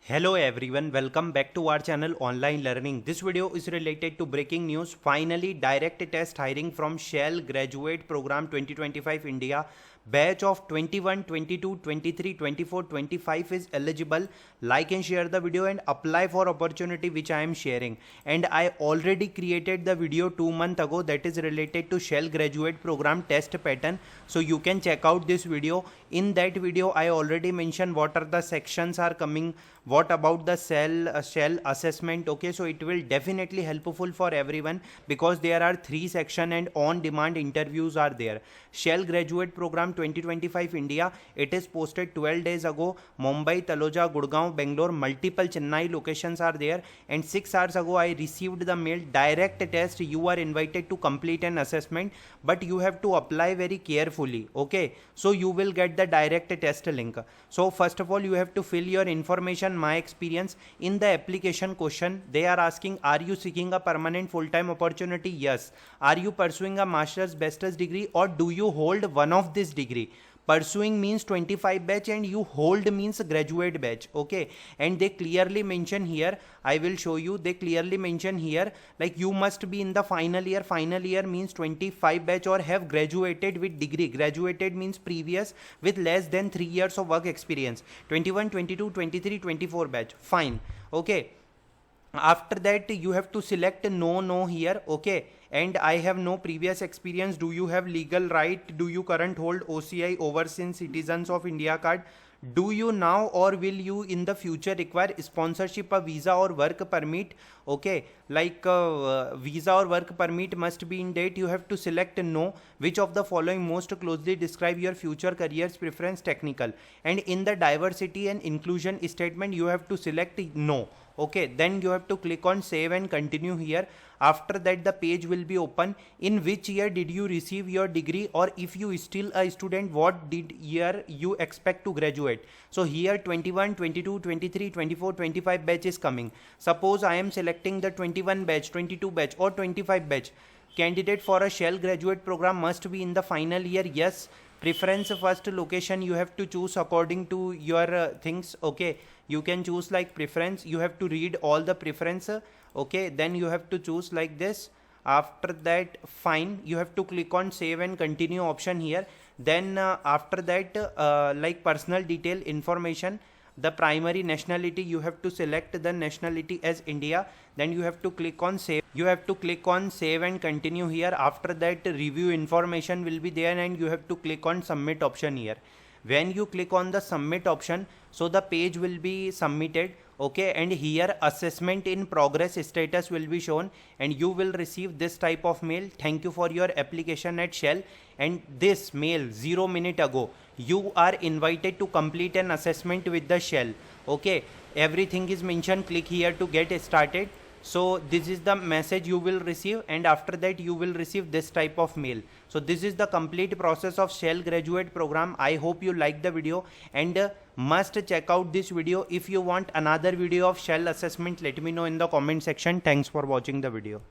Hello everyone, welcome back to our channel Online Learning. This video is related to breaking news. Finally, direct test hiring from Shell Graduate Program 2025 India. Batch of 21, 22, 23, 24, 25 is eligible. Like and share the video and apply for opportunity which I am sharing. And I already created the video 2 months ago that is related to Shell Graduate Program test pattern. So you can check out this video. In that video, I already mentioned what are the sections are coming, what about the Shell assessment. Okay, so it will definitely helpful for everyone because there are 3 sections and on demand interviews are there. Shell Graduate Program 2025 India, it is posted 12 days ago. Mumbai, Taloja, Gurgaon, Bangalore, multiple Chennai locations are there, and 6 hours ago I received the mail, direct test, you are invited to complete an assessment, but you have to apply very carefully. Okay, so you will get the direct test link. So first of all, you have to fill your information. My experience in the application question, they are asking, are you seeking a permanent full-time opportunity? Yes. Are you pursuing a master's bachelor's degree, or do you hold one of this degree? Pursuing means 25 batch and you hold means graduate batch. Okay, and they clearly mention here, I will show you, they clearly mention here like you must be in the final year. Final year means 25 batch or have graduated with degree. Graduated means previous with less than 3 years of work experience. 21, 22, 23, 24 batch. Fine. Okay, after that you have to select no here. Okay, and I have no previous experience. Do you have legal right? Do you current hold OCI, overseas citizens of India card? Do you now or will you in the future require sponsorship, a visa or work permit? Okay, like visa or work permit must be in date. You have to select no. Which of the following most closely describe your future careers preference? Technical. And in the diversity and inclusion statement, you have to select no. Okay, then you have to click on save and continue here. After that, the page will be open. In which year did you receive your degree, or if you still a student, what did year you expect to graduate? So here 21, 22, 23, 24, 25 batch is coming. Suppose I am selecting the 21 batch, 22 batch or 25 batch. Candidate for a Shell graduate program must be in the final year. Yes. Preference first location you have to choose according to your things. Okay, you can choose like preference. You have to read all the preference. Okay, then you have to choose like this. After that, fine, you have to click on save and continue option here. Then after that, like personal detail information, the primary nationality, you have to select the nationality as India. Then you have to click on save. You have to click on save and continue here. After that, review information will be there and you have to click on submit option here. When you click on the submit option, so the page will be submitted. Okay, and here assessment in progress status will be shown and you will receive this type of mail. Thank you for your application at Shell. And this mail 0 minute ago, you are invited to complete an assessment with the Shell. Okay, everything is mentioned. Click here to get started. So this is the message you will receive, and after that you will receive this type of mail. So this is the complete process of Shell graduate program. I hope you like the video and must check out this video. If you want another video of Shell assessment, let me know in the comment section. Thanks for watching the video.